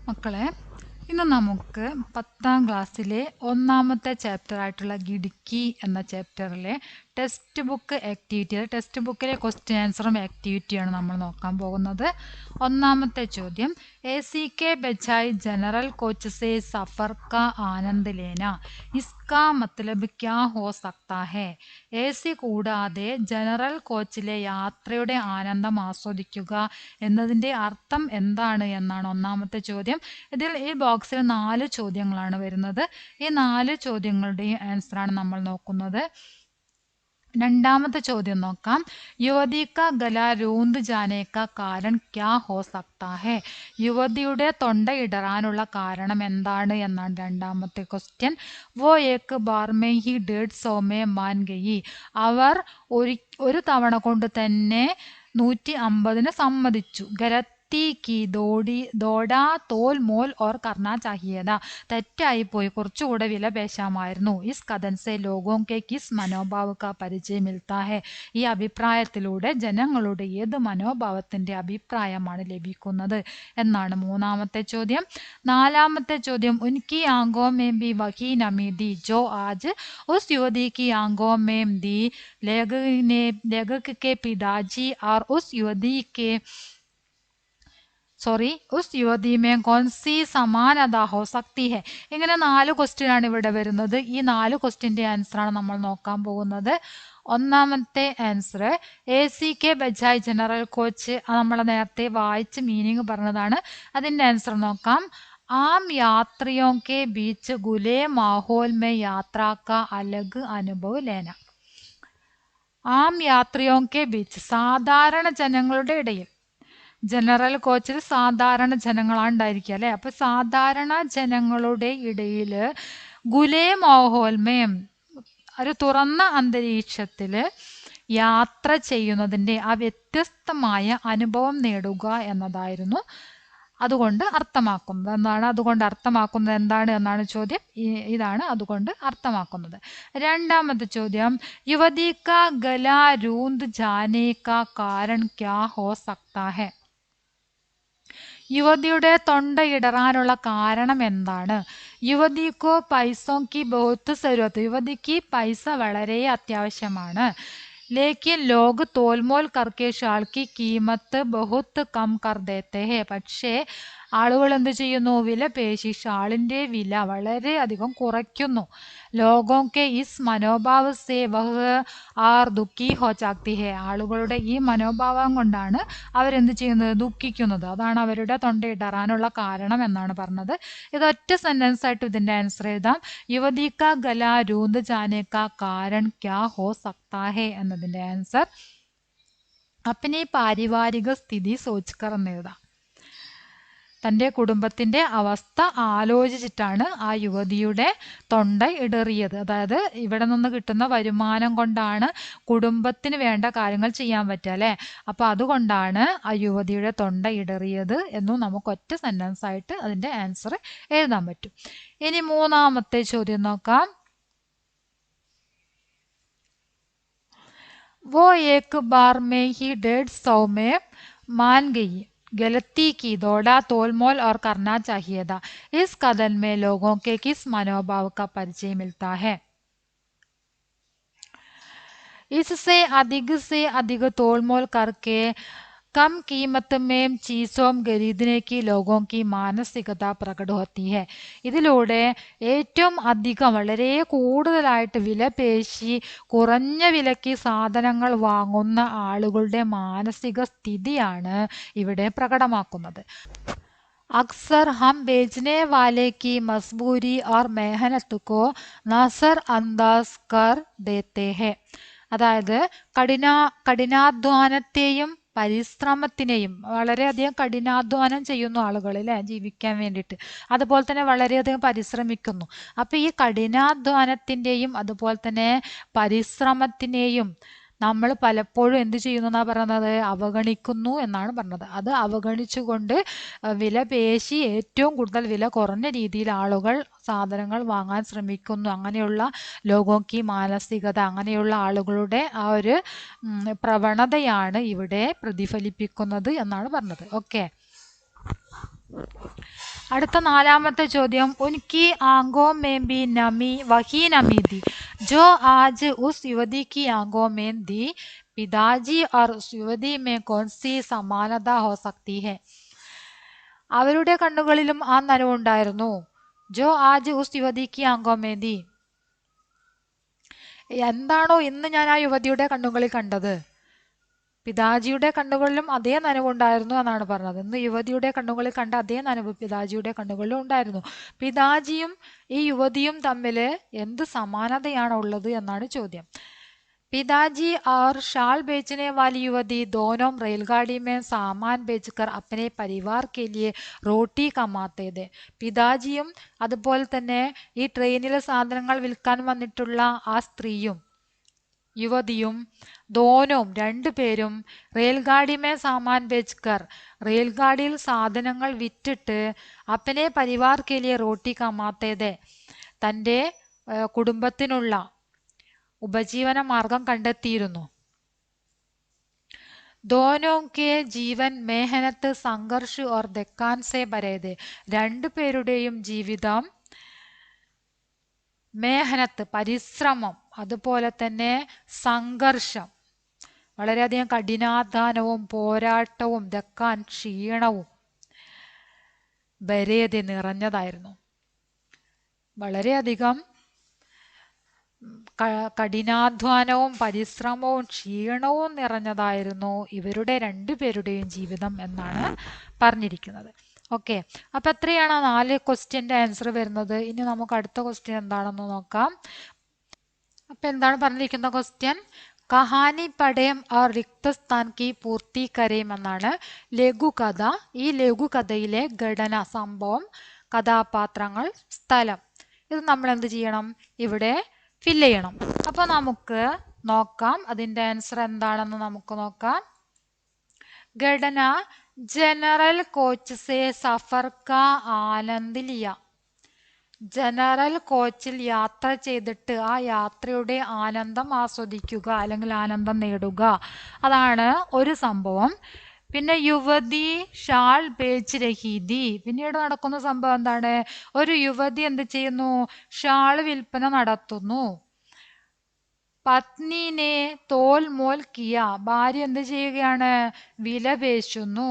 മക്കളെ, ഇന്ന് നമുക്ക് 10ാം ക്ലാസ്സിലെ ഒന്നാമത്തെ ചാപ്റ്റർ ആയിട്ടുള്ള ഗിടുക്കി എന്ന ചാപ്റ്ററിലെ ടെക്സ്റ്റ് ബുക്ക് ആക്ടിവിറ്റി, ടെക്സ്റ്റ് ബുക്കിലെ ക്വസ്റ്റ്യൻ ആൻസറും ആക്ടിവിറ്റിയാണ് നമ്മൾ നോക്കാൻ പോകുന്നത്. ഒന്നാമത്തെ ചോദ്യം, AC के बजाय जनरल कोच से सफ़र का आनंद लेना, इसका मतलब क्या हो सकता है? AC കൂടാതെ ജനറൽ കോച്ചിലെ യാത്രയുടെ ആനന്ദം ആസ്വദിക്കുക എന്നതിൻ്റെ അർത്ഥം എന്താണ് എന്നാണ് ഒന്നാമത്തെ ചോദ്യം. ഇതിൽ ഈ ബോക്സിൽ 4 ചോദ്യങ്ങളാണ് വരുന്നത്. ഈ 4 ചോദ്യങ്ങളുടെയും ആൻസറാണ് നമ്മൾ നോക്കുന്നത്. രണ്ടാമത്തെ ചോദ്യം നോക്കാം. യുവതി കാ ഗല രൂന്ത് ജാനെ കാ കാരൺ ക്യാ ഹോ സക്താ ഹെ? യുവതിയുടെ തൊണ്ട ഇടറാനുള്ള കാരണം എന്താണ് എന്നാണ് രണ്ടാമത്തെ ക്വസ്റ്റ്യൻ. വോ ഏക് ബാർ മേ ഹി 150 മേ മാൻ ഗയി. അവർ ഒരു തവണ കൊണ്ട് തന്നെ 150-ന് സമ്മതിച്ചു. ഗലത്തി കി ദോടാ തോൽ മോൽ ഓർ കർണ ചാഹിയത. തെറ്റായിപ്പോയി, കുറച്ചുകൂടെ വില പേശാമായിരുന്നു. ഇസ് കഥൻ സെ ലോഗോं के किस മനോഭാവ കാ പരിചയ മിൽത്താ ഹെ? ഈ അഭിപ്രായത്തിലൂടെ ജനങ്ങളുടെ ഏത് മനോഭാവത്തിന്റെ അഭിപ്രായമാണ് ലഭിക്കുന്നത് എന്നാണ് മൂന്നാമത്തെ ചോദ്യം. നാലാമത്തെ ചോദ്യം, ഉൻകി ആംഖോं में भी वही नमी थी जो आज उस युवती की आंखों में थी. लेखक के पिताजी और उस യുവതി മേ കോൺസി സമാനത ഹോ സക്തി ഹെ? ഇങ്ങനെ 4 ക്വസ്റ്റ്യൻ ആണ് ഇവിടെ വരുന്നത്. ഈ 4 ക്വസ്റ്റ്യൻ്റെ ആൻസറാണ് നമ്മൾ നോക്കാൻ പോകുന്നത്. ഒന്നാമത്തെ ആൻസർ AC के बजाय जनरल കോച്ച്, നമ്മൾ നേരത്തെ വായിച്ച് മീനിങ് പറഞ്ഞതാണ്. അതിൻ്റെ ആൻസർ നോക്കാം. आम यात्रियों के बीच खुले माहौल में यात्रा का अलग अनुभव लेना. ആം യാത്രിയോं के बीच, സാധാരണ ജനങ്ങളുടെ ഇടയിൽ. ജനറൽ കോച്ചിൽ സാധാരണ ജനങ്ങളാണ് ഉണ്ടായിരിക്കുക അല്ലേ? അപ്പൊ സാധാരണ ജനങ്ങളുടെ ഇടയിൽ ഗുലേ മോഹോൽമയം, ഒരു തുറന്ന അന്തരീക്ഷത്തിൽ യാത്ര ചെയ്യുന്നതിൻ്റെ ആ വ്യത്യസ്തമായ അനുഭവം നേടുക എന്നതായിരുന്നു അതുകൊണ്ട് അർത്ഥമാക്കുന്നത്. എന്താണ് എന്നാണ് ചോദ്യം. ഇതാണ് അതുകൊണ്ട് അർത്ഥമാക്കുന്നത്. രണ്ടാമത്തെ ചോദ്യം, യുവതി കാ ഗല രൂന്ത് ജാനെ കാ കാരൺ ക്യാ ഹോ സക്താ ഹെ? യുവതിയുടെ തൊണ്ട ഇടറാനുള്ള കാരണം എന്താണ്? യുവതിക്കോ പൈസോ കി ബഹുത്ത് സരൂരത്ത്. യുവതിക്ക് പൈസ വളരെ അത്യാവശ്യമാണ്. ലേക്കിൻ ലോഗ് തോൽമോൽ കർക്കെ ഷാൾ കി കീമത്ത് ബഹുത്ത് കം കർ ദേത്തെ ഹെ. പക്ഷേ ആളുകൾ എന്ത് ചെയ്യുന്നു? വില പേശി ഷാളിൻ്റെ വില വളരെയധികം കുറയ്ക്കുന്നു. ലോഗോं के इस മനോഭാവ സേ വഹ് ആർ ദുഃഖി ഹോ ജാത്തി ഹെ. ആളുകളുടെ ഈ മനോഭാവം കൊണ്ടാണ് അവരെന്ത് ചെയ്യുന്നത്? ദുഃഖിക്കുന്നത്. അതാണ് അവരുടെ തൊണ്ടയിടറാനുള്ള കാരണം എന്നാണ് പറഞ്ഞത്. ഇതൊറ്റ സെന്റൻസ് ആയിട്ട് ഇതിൻ്റെ ആൻസർ എഴുതാം. യുവതി കാ ഗല രൂന്ത് ജാനെ കാ കാരൺ ക്യാ ഹോ സക്താ ഹെ എന്നതിൻ്റെ ആൻസർ അപ്പനെ പാരിവാരിക സ്ഥിതി സോച്ച്കർ എന്ന് എഴുതാം. തൻ്റെ കുടുംബത്തിൻ്റെ അവസ്ഥ ആലോചിച്ചിട്ടാണ് ആ യുവതിയുടെ തൊണ്ട ഇടറിയത്. അതായത് ഇവിടെ നിന്ന് കിട്ടുന്ന വരുമാനം കൊണ്ടാണ് കുടുംബത്തിന് വേണ്ട കാര്യങ്ങൾ ചെയ്യാൻ പറ്റുക അല്ലേ? അപ്പോൾ അതുകൊണ്ടാണ് ആ യുവതിയുടെ തൊണ്ട ഇടറിയത് എന്നും നമുക്ക് ഒറ്റ സെൻറ്റൻസ് ആയിട്ട് അതിൻ്റെ ആൻസർ എഴുതാൻ പറ്റും. ഇനി മൂന്നാമത്തെ ചോദ്യം നോക്കാം. वो एक बार में ही 150 में मान गई. गलती की दौड़ा तोलमोल और करना चाहिए था. इस कथन में लोगों के किस मनोभाव का परिचय मिलता है? इससे अधिक तोलमोल करके कम कीमत में चीज़ों खरीदने की लोगों की മാനസികത പ്രകട होती है. ഇതിലൂടെ ഏറ്റവും അധികം, വളരെ കൂടുതലായിട്ട് വില പേശി കുറഞ്ഞ വിലയ്ക്ക് സാധനങ്ങൾ വാങ്ങുന്ന ആളുകളുടെ മാനസിക സ്ഥിതിയാണ് ഇവിടെ പ്രകടമാക്കുന്നത്. अक्सर हम बेचने वाले की मजबूरी और मेहनत को नजरअंदाज कर देते हैं. അതായത് കഠിനാധ്വാനത്തെയും പരിശ്രമത്തിനെയും, വളരെയധികം കഠിനാധ്വാനം ചെയ്യുന്നു ആളുകൾ അല്ലേ ജീവിക്കാൻ വേണ്ടിയിട്ട്, അതുപോലെ തന്നെ വളരെയധികം പരിശ്രമിക്കുന്നു. അപ്പോൾ ഈ കഠിനാധ്വാനത്തിൻ്റെയും അതുപോലെ തന്നെ പരിശ്രമത്തിനെയും നമ്മൾ പലപ്പോഴും എന്ത് ചെയ്യുന്നു എന്നാണ് പറയുന്നത്? അവഗണിക്കുന്നു എന്നാണ് പറഞ്ഞത്. അത് അവഗണിച്ചുകൊണ്ട് വില പേശി ഏറ്റവും കൂടുതൽ വില കുറഞ്ഞ രീതിയിൽ ആളുകൾ സാധനങ്ങൾ വാങ്ങാൻ ശ്രമിക്കുന്നു. അങ്ങനെയുള്ള ലോകോക്കി മാനസികത, അങ്ങനെയുള്ള ആളുകളുടെ ആ ഒരു പ്രവണതയാണ് ഇവിടെ പ്രതിഫലിപ്പിക്കുന്നത് എന്നാണ് പറഞ്ഞത്. ഓക്കെ. അടുത്ത നാലാമത്തെ ചോദ്യം, ഉൻകി ആങ്കോ में भी नमी वही नमी थी जो आज उस युवती की आंखों में थी। पिताजी और उस युवती में कौन सी समानता हो सकती है? അവരുടെ കണ്ണുകളിലും ആ നനവുണ്ടായിരുന്നു. ജോ ആജ് ഉസ് യുവതിക്ക് ആങ്കോ में थी. എന്താണോ ഇന്ന് ഞാൻ ആ യുവതിയുടെ കണ്ണുകളിൽ കണ്ടത്, പിതാജിയുടെ കണ്ണുകളിലും അതേ നനവുണ്ടായിരുന്നു എന്നാണ് പറഞ്ഞത്. ഇന്ന് യുവതിയുടെ കണ്ണുകളിൽ കണ്ട അതേ നനവ് പിതാജിയുടെ കണ്ണുകളിലും ഉണ്ടായിരുന്നു. പിതാജിയും ഈ യുവതിയും തമ്മിൽ എന്ത് സമാനതയാണ് ഉള്ളത് എന്നാണ് ചോദ്യം. पिताजी और शाल बेचने वाली युवती दोनों रेलगाड़ी में सामान बेचकर अपने परिवार के लिए റോട്ടി കമാത്തെ थे. പിതാജിയും അതുപോലെ തന്നെ ഈ ട്രെയിനിലെ സാധനങ്ങൾ വിൽക്കാൻ വന്നിട്ടുള്ള ആ സ്ത്രീയും യുവതിയും ദോനും രണ്ടുപേരും റെയിൽഗാഡിമേ സാമാൻ ബേച്ച്കർ റെയിൽഗാഡിയിൽ സാധനങ്ങൾ വിറ്റിട്ട് അപ്പനെ പരിവാർ കെ ലിയെ റോട്ടി കമാത്തേതെ തൻ്റെ കുടുംബത്തിനുള്ള ഉപജീവന മാർഗം കണ്ടെത്തിയിരുന്നു. दोनों के जीवन मेहनत संघर्ष और ധക്കാൻ സെ ഭരേത്. രണ്ടുപേരുടെയും ജീവിതം മേഹനത്ത് പരിശ്രമം, അതുപോലെ തന്നെ സംഘർഷം, വളരെയധികം കഠിനാധ്വാനവും പോരാട്ടവും ധക്കാൻ ക്ഷീണവും ഭരേത് നിറഞ്ഞതായിരുന്നു. വളരെയധികം കഠിനാധ്വാനവും പരിശ്രമവും ക്ഷീണവും നിറഞ്ഞതായിരുന്നു ഇവരുടെ രണ്ടുപേരുടെയും ജീവിതം എന്നാണ് പറഞ്ഞിരിക്കുന്നത്. ഓക്കെ, അപ്പൊ എത്രയാണ് 4 ക്വസ്റ്റ്യന്റെ ആൻസർ വരുന്നത്. ഇനി നമുക്ക് അടുത്ത ക്വസ്റ്റ്യൻ എന്താണെന്ന് നോക്കാം. അപ്പൊ എന്താണ് പറഞ്ഞിരിക്കുന്ന ക്വസ്റ്റ്യൻ? കഹാനി പടയം ഓർ റിക്തസ്ഥാൻ കി പൂർത്തി കരയും എന്നാണ് ലഘുകഥ. ഈ ലഘുകഥയിലെ ഘടന, സംഭവം, കഥാപാത്രങ്ങൾ, സ്ഥലം, ഇത് നമ്മൾ എന്ത് ചെയ്യണം? ഇവിടെ ഫില്ല് ചെയ്യണം. അപ്പൊ നമുക്ക് നോക്കാം അതിന്റെ ആൻസർ എന്താണെന്ന് നമുക്ക് നോക്കാം. ഘടന ജനറൽ കോച്ച് സെ സഫർ കാ ആനന്ദ് ലിയ. ജനറൽ കോച്ചിൽ യാത്ര ചെയ്തിട്ട് ആ യാത്രയുടെ ആനന്ദം ആസ്വദിക്കുക അല്ലെങ്കിൽ ആനന്ദം നേടുക, അതാണ് ഒരു സംഭവം. പിന്നെ യുവതി ഷാൾ ബേച്ച് രഹീതി. പിന്നീട് നടക്കുന്ന സംഭവം എന്താണ്? ഒരു യുവതി എന്ത് ചെയ്യുന്നു? ഷാൾ വിൽപ്പന നടത്തുന്നു. പത്നിനെ തോൽ മോൽ കിയ. ഭാര്യ എന്ത് ചെയ്യുകയാണ്? വില പേശുന്നു.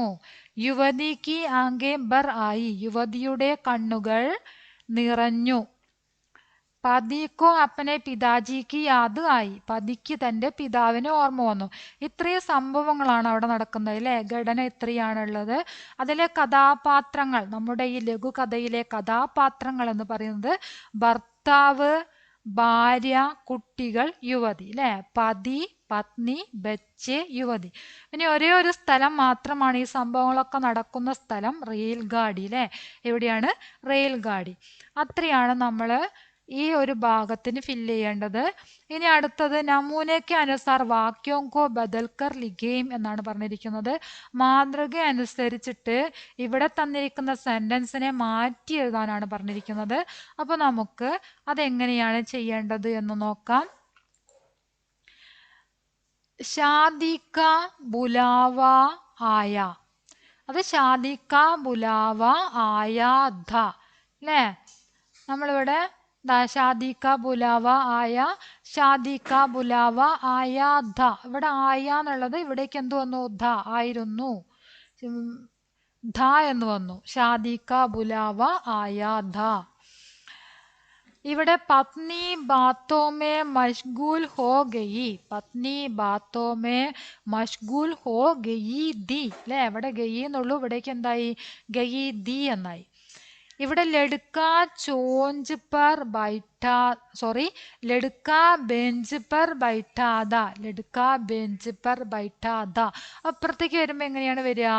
യുവതിക്ക് ആങ്കെ ബർ ആയി. യുവതിയുടെ കണ്ണുകൾ നിറഞ്ഞു. പതിക്കോ അപ്പനെ പിതാജിക്ക് യാത് ആയി. പതിക്ക് തൻ്റെ പിതാവിന് ഓർമ്മ വന്നു. ഇത്രയും സംഭവങ്ങളാണ് അവിടെ നടക്കുന്നത് അല്ലേ? ഘടന ഇത്രയാണുള്ളത്. അതിലെ കഥാപാത്രങ്ങൾ, നമ്മുടെ ഈ ലഘുകഥയിലെ കഥാപാത്രങ്ങൾ എന്ന് പറയുന്നത് ഭർത്താവ്, ഭാര്യ, കുട്ടികൾ, യുവതി അല്ലേ? പതി, പത്നി, ബച്ച്, യുവതി. ഇനി ഒരേ ഒരു സ്ഥലം മാത്രമാണ് ഈ സംഭവങ്ങളൊക്കെ നടക്കുന്ന സ്ഥലം, റെയിൽഗാഡി അല്ലേ? എവിടെയാണ്? റെയിൽഗാഡി. അത്രയാണ് നമ്മൾ ഈ ഒരു ഭാഗത്തിന് ഫില്ല് ചെയ്യേണ്ടത്. ഇനി അടുത്തത് നമൂനയ്ക്ക് അനുസാർ വാക്യോം കോ ബദൽക്കർ ലിഖേം എന്നാണ് പറഞ്ഞിരിക്കുന്നത്. മാതൃക അനുസരിച്ചിട്ട് ഇവിടെ തന്നിരിക്കുന്ന സെന്റൻസിനെ മാറ്റി എഴുതാനാണ് പറഞ്ഞിരിക്കുന്നത്. അപ്പൊ നമുക്ക് അതെങ്ങനെയാണ് ചെയ്യേണ്ടത് എന്ന് നോക്കാം. ഷാദിക്ക ബുലാവ ആയ. അത് ഷാദിക്ക ബുലാവ ആയ ധ അല്ലേ? നമ്മളിവിടെ ഷാദിക്ക ബുലാവ ആയ, ഷാദിക്ക ബുലാവ ആയ ധ. ഇവിടെ ആയ എന്നുള്ളത് ഇവിടേക്ക് എന്ത് വന്നു? ധ ആയിരുന്നു, ധ എന്ന് വന്നു. ഷാദിക്ക ബുലാവ ആയ ധ. ഇവിടെ പത്നി ബാത്തോമേ മഷ്ഗൂൽ ഹോ ഗയി. പത്നി ബാത്തോമേ മഷ്ഗൂൽ ഹോ ഗയി ദി അല്ലെ? ഇവിടെ ഗയി എന്നുള്ളൂ, ഇവിടേക്ക് എന്തായി? ഗയി ദി എന്നായി. ഇവിടെ ലടുക്ക ചോഞ്ച് പർ ബൈഠാ, സോറി, ലടുക്ക ബെഞ്ച് പർ ബൈഠാദ. ലടുക്ക ബെഞ്ച് പർ ബൈഠാദ. അപ്പുറത്തേക്ക് വരുമ്പോൾ എങ്ങനെയാണ് വരിക?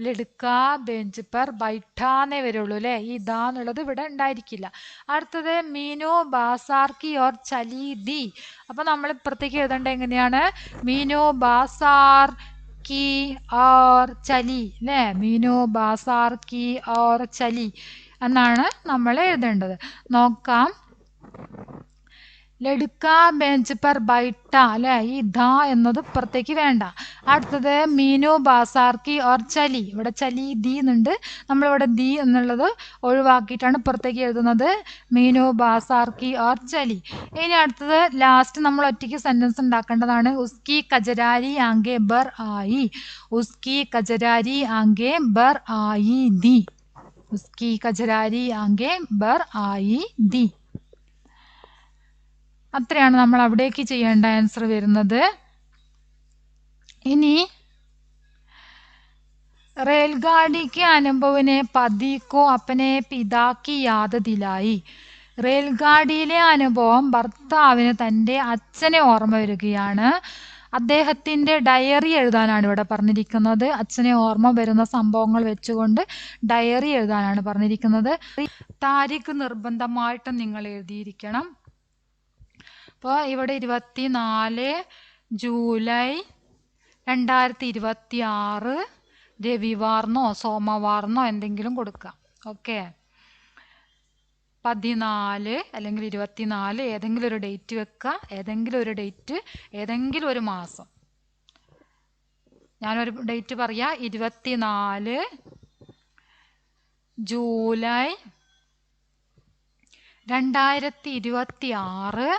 ലടുക്ക ബെഞ്ച് പർ ബൈഠാന്നേ വരുള്ളൂ അല്ലേ? ഈ ദാ എന്നുള്ളത് ഇവിടെ ഉണ്ടായിരിക്കില്ല. അടുത്തത് മീനു ബാസാർ കി ഓർ ചലി ദി. അപ്പൊ നമ്മൾ ഇപ്പുറത്തേക്ക് എഴുതേണ്ടത് എങ്ങനെയാണ്? മീനു ബാസാർ കി ഓർ ചലി അല്ലേ? മീനു ബാസാർ കി ഓർ ചലി എന്നാണ് നമ്മൾ എഴുതേണ്ടത്. നോക്കാം. ലടുക്ക ബെഞ്ച് പർ ബൈട്ട അല്ലെ, ഈ ധ എന്നത് പുറത്തേക്ക് വേണ്ട. അടുത്തത് മീനു ബാസാർക്കി ഓർ ചലി. ഇവിടെ ചലി ദി എന്നുണ്ട്, നമ്മളിവിടെ ദി എന്നുള്ളത് ഒഴിവാക്കിയിട്ടാണ് പുറത്തേക്ക് എഴുതുന്നത്. മീനു ബാസാർക്കി ഓർ ചലി. ഇനി അടുത്തത് ലാസ്റ്റ് നമ്മൾ ഒറ്റയ്ക്ക് സെന്റൻസ് ഉണ്ടാക്കേണ്ടതാണ്. ഉസ്കി കജരാരി ആംഗെ ബർ ആയി. ഉസ്കി കജരാരി ആംഗെ ബർ ആയി ദി. ഉസ്കി കജരാരി ആംഗെ ബർ ആയി ദി. അത്രയാണ് നമ്മൾ അവിടേക്ക് ചെയ്യേണ്ട ആൻസർ വരുന്നത്. ഇനി रेलगाड़ी के अनुभव ने पति को अपने पिता की याद दिलाई. റെയിൽഗാഡിയിലെ അനുഭവം ഭർത്താവിന് തൻ്റെ അച്ഛനെ ഓർമ്മ വരികയാണ്. അദ്ദേഹത്തിൻ്റെ ഡയറി എഴുതാനാണ് ഇവിടെ പറഞ്ഞിരിക്കുന്നത്. അച്ഛനെ ഓർമ്മ വരുന്ന സംഭവങ്ങൾ വെച്ചുകൊണ്ട് ഡയറി എഴുതാനാണ് പറഞ്ഞിരിക്കുന്നത്. താരിഖ് നിർബന്ധമായിട്ടും നിങ്ങൾ എഴുതിയിരിക്കണം. അപ്പോൾ ഇവിടെ 24 ജൂലൈ 2026 രവിവാർന്നോ സോമവാർന്നോ എന്തെങ്കിലും കൊടുക്കാം. ഓക്കെ, 14 അല്ലെങ്കിൽ 24 ഏതെങ്കിലും ഒരു ഡേറ്റ് വെക്കുക. ഏതെങ്കിലും ഒരു ഡേറ്റ്, ഏതെങ്കിലും ഒരു മാസം. ഞാനൊരു ഡേറ്റ് പറയാം. 24 ജൂലൈ 2026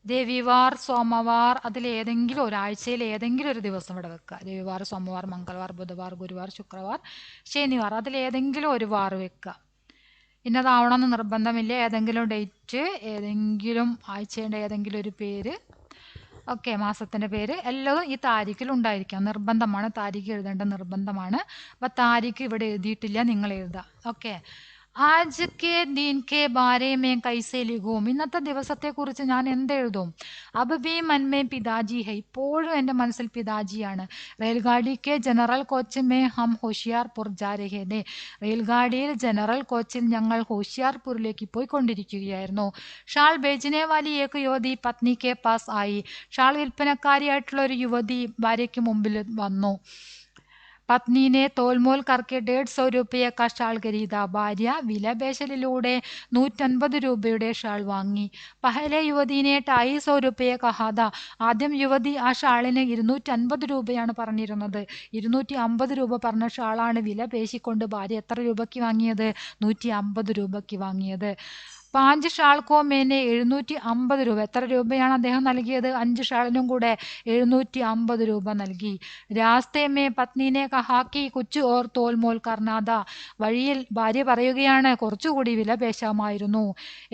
രവിവാർ സോമവാർ. അതിൽ ഏതെങ്കിലും ഒരാഴ്ചയിൽ ഏതെങ്കിലും ഒരു ദിവസം ഇവിടെ വെക്കുക. രവിവാർ, സോമവാർ, മംഗളവാർ, ബുധവാർ, ഗുരുവാർ, ശുക്രവാർ, ശനിവാർ. അതിൽ ഏതെങ്കിലും ഒരു വാർ വെക്കുക. ഇന്നതാവണമെന്ന് നിർബന്ധമില്ല. ഏതെങ്കിലും ഡേറ്റ്, ഏതെങ്കിലും ആഴ്ചയുടെ ഏതെങ്കിലും ഒരു പേര്, ഓക്കെ, മാസത്തിൻ്റെ പേര്, എല്ലാം ഈ താരിഖിൽ ഉണ്ടായിരിക്കാം. നിർബന്ധമാണ്, താരിഖ് എഴുതേണ്ട നിർബന്ധമാണ്. അപ്പം താരിഖ് ഇവിടെ എഴുതിയിട്ടില്ല, നിങ്ങൾ എഴുതുക. ഓക്കെ, ആജ് കെ ദീൻ കെ ബാരെ മേ കൈസെ ലിഖൂം. ഇന്നത്തെ ദിവസത്തെക്കുറിച്ച് ഞാൻ എന്തെഴുതും? അബ് ബി മൻമേ പിതാജി ഹൈ. ഇപ്പോഴും എൻ്റെ മനസ്സിൽ പിതാജിയാണ്. റെയിൽഗാഡി കെ ജനറൽ കോച്ച് മേ ഹം ഹോഷിയാർപൂർ ജാ രഹേ ഥേ. റെയിൽഗാഡിയിൽ ജനറൽ കോച്ചിൽ ഞങ്ങൾ ഹോഷിയാർപൂരിലേക്ക് പോയിക്കൊണ്ടിരിക്കുകയായിരുന്നു. ഷാൾ ബേജിനെ വാലി ഏക് യുവതി പത്നി കെ പാസ് ആയി. ഷാൾ വിൽപ്പനക്കാരിയായിട്ടുള്ള ഒരു യുവതി ഭാര്യയ്ക്ക് മുമ്പിൽ വന്നു. പത്നി ने തോൽമോൽ करके 150 രൂപയെ का ഷാൾ ഖരീദ. ഭാര്യ വിലപേശലിലൂടെ 150 രൂപയുടെ ഷാൾ വാങ്ങി. പഹലെ യുവതിനെ 250 രൂപയെ കഹാദ. ആദ്യം യുവതി ആ ഷാളിന് 250 രൂപയാണ് പറഞ്ഞിരുന്നത്. 250 രൂപ പറഞ്ഞ ഷാളാണ് വില പേശിക്കൊണ്ട് ഭാര്യ എത്ര രൂപയ്ക്ക് വാങ്ങിയത്? 150 രൂപയ്ക്ക് വാങ്ങിയത്. 5 ഷാൾക്കോ മേനെ 750 രൂപ. എത്ര രൂപയാണ് അദ്ദേഹം നൽകിയത്? 5 ഷാളിനും കൂടെ 750 രൂപ നൽകി. രാസ്തേ മേ പത്നിനെ കഹാക്കി കുച്ച് ഓർ തോൽമോൽ കർണാദ. വഴിയിൽ ഭാര്യ പറയുകയാണ്, കുറച്ചുകൂടി വില പേശാമായിരുന്നു.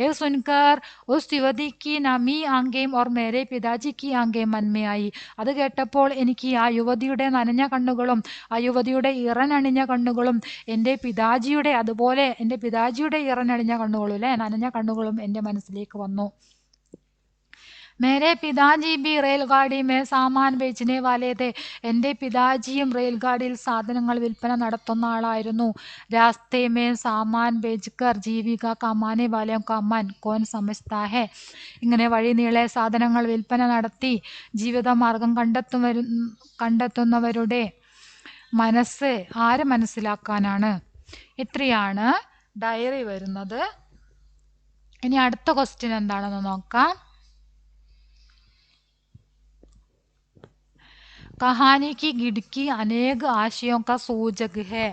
ഏ സുൻകർ ഉസ് യുവതിക്ക് നമി ആംഗേം ഓർ മേരെ പിതാജിക്ക് ആംഗേം മന്മയായി. അത് കേട്ടപ്പോൾ എനിക്ക് ആ യുവതിയുടെ നനഞ്ഞ കണ്ണുകളും ആ യുവതിയുടെ ഇറനണിഞ്ഞ കണ്ണുകളും എൻ്റെ പിതാജിയുടെ, അതുപോലെ എൻ്റെ പിതാജിയുടെ ഇറനണിഞ്ഞ കണ്ണുകളും അല്ലേ, നനഞ്ഞ കണ്ണുകളും എൻ്റെ മനസ്സിലേക്ക് വന്നു. മേരെ പിതാജി ബി റെയിൽഗാഡി മേ സാമാൻ ബേച്ചനെ വാലേ ഥേ. എൻ്റെ പിതാജിയും റെയിൽഗാഡിയിൽ സാധനങ്ങൾ വിൽപ്പന നടത്തുന്ന ആളായിരുന്നു. രാസ്തേ മേ സാമാൻ ബേച്ച്കർ ജീവിക കമാനെ വാലയോ കമാൻ കോൻ സമജ്താ ഹേ. ഇങ്ങനെ വഴി നീളെ സാധനങ്ങൾ വിൽപ്പന നടത്തി ജീവിതമാർഗം കണ്ടെത്തുന്നവരുടെ മനസ്സ് ആര് മനസ്സിലാക്കാനാണ്? ഇത്രയാണ് ഡയറി വരുന്നത്. ഇനി അടുത്ത ക്വസ്റ്റ്യൻ എന്താണെന്ന് നോക്കാം. कहानी की खिड़की अनेक आशयों का सूचक है.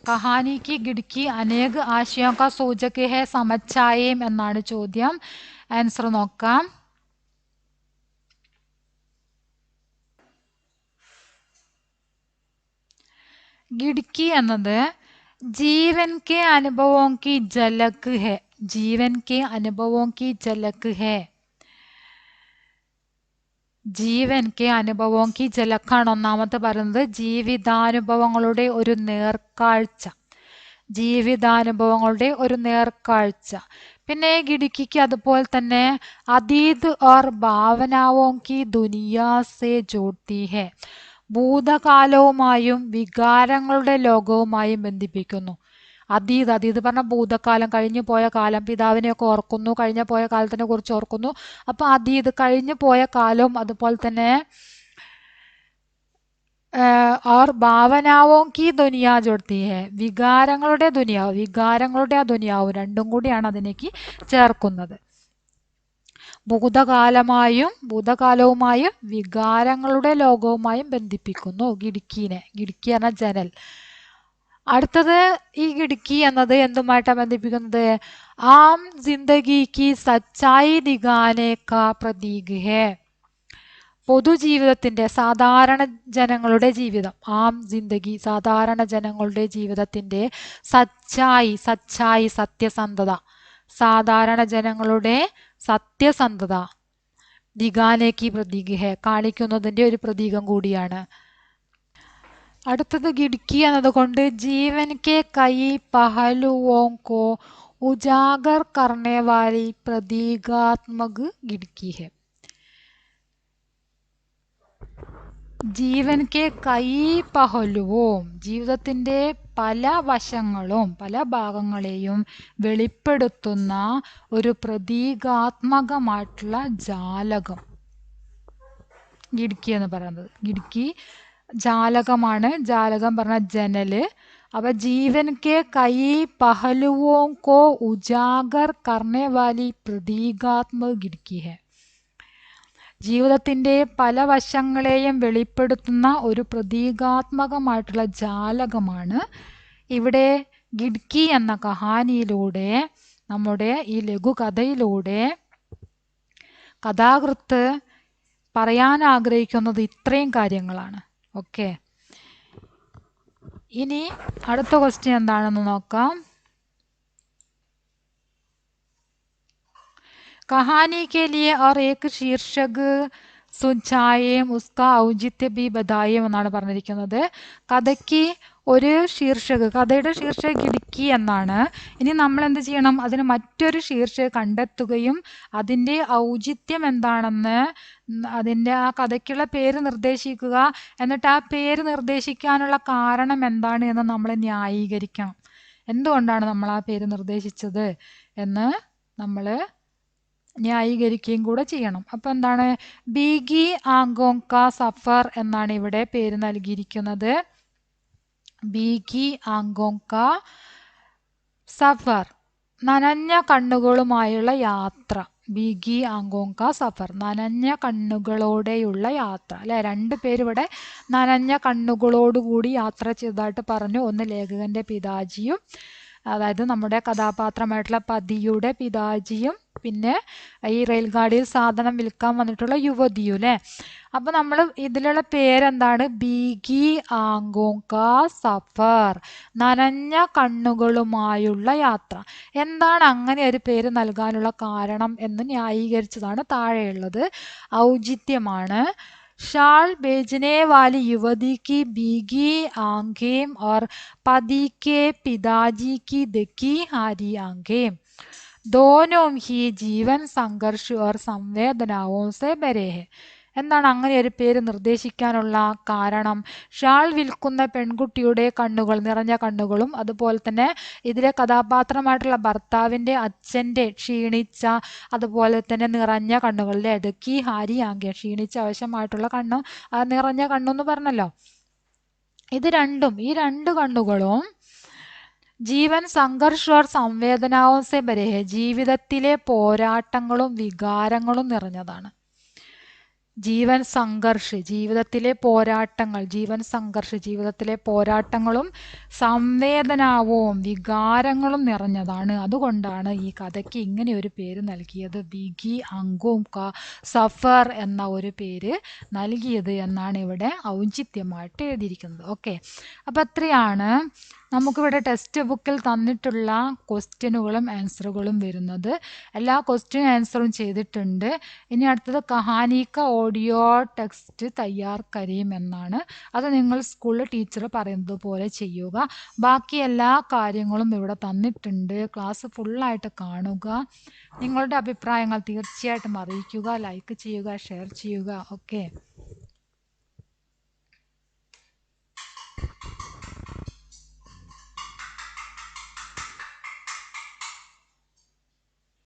കഹാനി കി ഖിഡ്കി അനേക് ആശയോं का सूचक है. സമച്ചായേം എന്നാണ് ചോദ്യം. ആൻസർ നോക്കാം. ഖിഡ്കി എന്നത് ജീവൻ കെ അനുഭവോं की झलक है. ജീവൻ കെ അനുഭവോं की झलक है. ജീവൻ കെ അനുഭവോं की झलकाണ് ഒന്നാമത്തെ പറയുന്നത്. ജീവിതാനുഭവങ്ങളുടെ ഒരു നേർക്കാഴ്ച. ജീവിതാനുഭവങ്ങളുടെ ഒരു നേർക്കാഴ്ച. പിന്നെ ഖിഡ്കിക്ക് അതുപോലെ തന്നെ അതീത് ഓർ ഭാവനാവോं की दुनिया से जोड़ती है. ഭൂതകാലവുമായും വികാരങ്ങളുടെ ലോകവുമായും ബന്ധിപ്പിക്കുന്നു. അതീത്, അതീത് പറഞ്ഞ ഭൂതകാലം, കഴിഞ്ഞു പോയ കാലം, പിതാവിനെയൊക്കെ ഓർക്കുന്നു, കഴിഞ്ഞ പോയ കാലത്തിനെ കുറിച്ച് ഓർക്കുന്നു. അപ്പൊ അതീത് കഴിഞ്ഞു പോയ കാലവും അതുപോലെ തന്നെ और ഭാവനാവോ കി ദുനിയ ജോഡ്ത്തി ഹെ, വികാരങ്ങളുടെ ദുനിയാവ്, വികാരങ്ങളുടെ ആ ദുനിയാവ് രണ്ടും കൂടിയാണ് അതിലേക്ക് ചേർക്കുന്നത്. ഭൂതകാലവുമായും വികാരങ്ങളുടെ ലോകവുമായും ബന്ധിപ്പിക്കുന്നു ഗിഡ്കിനെ. ഗിഡ്കി എന്ന ജനൽ. അടുത്തത് ഈ ഗിഡ്കി എന്നത് എന്തുമായിട്ടാണ് ബന്ധിപ്പിക്കുന്നത്? ആം ജിന്ദഗി കി സച്ചായി ദിഖാനെ കാ പ്രതീക് ഹെ. പൊതുജീവിതത്തിന്റെ, സാധാരണ ജനങ്ങളുടെ ജീവിതം, ആം ജിന്ദഗി സാധാരണ ജനങ്ങളുടെ ജീവിതത്തിന്റെ സച്ചായി, സച്ചായി സത്യസന്ധത, സാധാരണ ജനങ്ങളുടെ സത്യസന്ധത, ദിഖാനേക്ക് പ്രതീക് ഹെ കാണിക്കുന്നതിന്റെ ഒരു പ്രതീകം കൂടിയാണ്. അടുത്തത് ഗിഡ്കി എന്നതുകൊണ്ട് ജീവൻ കെ കൈ പഹലുവോ കോ ഉജാഗർ കർണേ വാലി പ്രതീകാത്മക് ഗിഡ്കി ഹെ. ജീവൻ കെ കൈ പഹലുവും, ജീവിതത്തിന്റെ പല വശങ്ങളും പല ഭാഗങ്ങളെയും വെളിപ്പെടുത്തുന്ന ഒരു പ്രതീകാത്മകമായിട്ടുള്ള ജാലകം ഗിഡ്കി എന്ന് പറയുന്നത്. ഗിഡ്കി ജാലകമാണ്. ജാലകം പറഞ്ഞ ജനല്. അപ്പൊ ജീവൻ കെ കൈ പഹലുവോ കോ ഉജാഗർ കർണേ വാലി പ്രതീകാത്മക് ഗിഡ്കി ഹെ. ജീവിതത്തിന്റെ പല വശങ്ങളെയും വെളിപ്പെടുത്തുന്ന ഒരു പ്രതീകാത്മകമായിട്ടുള്ള ജാലകമാണ് ഇവിടെ ഗിഡ്കി എന്ന കഹാനിയിലൂടെ, നമ്മുടെ ഈ ലഘുകഥയിലൂടെ കഥാകൃത്ത് പറയാൻ ആഗ്രഹിക്കുന്നത് ഇത്രയും കാര്യങ്ങളാണ്. ഓക്കെ, ഇനി അടുത്ത ക്വസ്റ്റ്യൻ എന്താണെന്ന് നോക്കാം. कहानी के लिए और एक शीर्षक സുജായേം ഉസ്ക ഔചിത്യ ബി ബദായേം എന്നാണ് പറഞ്ഞിരിക്കുന്നത്. കഥയ്ക്ക് ഒരു ശീർഷക്, കഥയുടെ ശീർഷക് ഗിഡ്കി എന്നാണ്. ഇനി നമ്മൾ എന്ത് ചെയ്യണം? അതിന് മറ്റൊരു ശീർഷക് കണ്ടെത്തുകയും അതിൻ്റെ ഔചിത്യം എന്താണെന്ന്, അതിൻ്റെ ആ കഥയ്ക്കുള്ള പേര് നിർദ്ദേശിക്കുക. എന്നിട്ട് ആ പേര് നിർദ്ദേശിക്കാനുള്ള കാരണം എന്താണ് എന്ന് നമ്മൾ ന്യായീകരിക്കണം. എന്തുകൊണ്ടാണ് നമ്മൾ ആ പേര് നിർദ്ദേശിച്ചത് എന്ന് നമ്മൾ ന്യായീകരിക്കുകയും കൂടെ ചെയ്യണം. അപ്പം എന്താണ്? ബീഗി ആങ്കോങ്ക സഫർ എന്നാണ് ഇവിടെ പേര് നൽകിയിരിക്കുന്നത്. ബീഗി ആങ്കോങ്ക സഫർ, നനഞ്ഞ കണ്ണുകളുമായുള്ള യാത്ര. ബീഗി ആങ്കോങ്ക സഫർ, നനഞ്ഞ കണ്ണുകളോടെയുള്ള യാത്ര. അല്ലെ, രണ്ട് പേരിവിടെ നനഞ്ഞ കണ്ണുകളോടുകൂടി യാത്ര ചെയ്തതായിട്ട് പറഞ്ഞു. ഒന്ന് ലേഖകന്റെ പിതാജിയും, അതായത് നമ്മുടെ കഥാപാത്രമായിട്ടുള്ള പതിയുടെ പിതാജിയും, പിന്നെ ഈ റെയിൽഗാഡിയിൽ സാധനം വിൽക്കാൻ വന്നിട്ടുള്ള യുവതിയും. അല്ലേ, അപ്പൊ നമ്മൾ ഇതിലുള്ള പേരെന്താണ്? ബീഗി ആങ്കോങ്ക സഫർ, നനഞ്ഞ കണ്ണുകളുമായുള്ള യാത്ര. എന്താണ് അങ്ങനെ ഒരു പേര് നൽകാനുള്ള കാരണം എന്ന് ന്യായീകരിച്ചതാണ് താഴെയുള്ളത്. ഔചിത്യമാണ്. शाल बेचने वाली युवती की भीगी आंखें और पति के पिताजी की देखी हारी आंखें दोनों ही जीवन संघर्ष और संवेदनाओं से भरे हैं. എന്താണ് അങ്ങനെ ഒരു പേര് നിർദ്ദേശിക്കാനുള്ള കാരണം? ഷാൾ വിൽക്കുന്ന പെൺകുട്ടിയുടെ കണ്ണുകൾ, നിറഞ്ഞ കണ്ണുകളും, അതുപോലെ തന്നെ ഇതിലെ കഥാപാത്രമായിട്ടുള്ള ഭർത്താവിൻ്റെ അച്ഛൻ്റെ ക്ഷീണിച്ച, അതുപോലെ തന്നെ നിറഞ്ഞ കണ്ണുകളിലെ ഇടയ്ക്ക് ഹാരി ആംഗ്യ, ക്ഷീണിച്ച ആവശ്യമായിട്ടുള്ള കണ്ണും നിറഞ്ഞ കണ്ണെന്ന് പറഞ്ഞല്ലോ. ഇത് രണ്ടും, ഈ രണ്ട് കണ്ണുകളും ജീവൻ സംഘർഷ സംവേദനാവും സെ ഭരെ ഹെ, ജീവിതത്തിലെ പോരാട്ടങ്ങളും വികാരങ്ങളും നിറഞ്ഞതാണ്. ജീവൻ സംഘർഷ്, ജീവിതത്തിലെ പോരാട്ടങ്ങൾ, ജീവൻ സംഘർഷ്, ജീവിതത്തിലെ പോരാട്ടങ്ങളും സംവേദനാവും വികാരങ്ങളും നിറഞ്ഞതാണ്. അതുകൊണ്ടാണ് ഈ കഥയ്ക്ക് ഇങ്ങനെ ഒരു പേര് നൽകിയത്, ബീഗി അങ്കോം ക സഫർ എന്ന ഒരു പേര് നൽകിയത് എന്നാണ് ഇവിടെ ഔചിത്യമായിട്ട് എഴുതിയിരിക്കുന്നത്. ഓക്കെ, അപ്പം അത്രയാണ് നമുക്കിവിടെ ടെക്സ്റ്റ് ബുക്കിൽ തന്നിട്ടുള്ള ക്വസ്റ്റ്യനുകളും ആൻസറുകളും വരുന്നത്. എല്ലാ ക്വസ്റ്റ്യൻ ആൻസറും ചെയ്തിട്ടുണ്ട്. ഇനി അടുത്തത് കഹാനിക്ക ഓഡിയോ ടെക്സ്റ്റ് തയ്യാർ കരീം എന്നാണ്. അത് നിങ്ങൾ സ്കൂളിൽ ടീച്ചർ പറയുന്നത് പോലെ ചെയ്യുക. ബാക്കി എല്ലാ കാര്യങ്ങളും ഇവിടെ തന്നിട്ടുണ്ട്. ക്ലാസ് ഫുള്ളായിട്ട് കാണുക. നിങ്ങളുടെ അഭിപ്രായങ്ങൾ തീർച്ചയായിട്ടും അറിയിക്കുക. ലൈക്ക് ചെയ്യുക, ഷെയർ ചെയ്യുക. ഓക്കെ.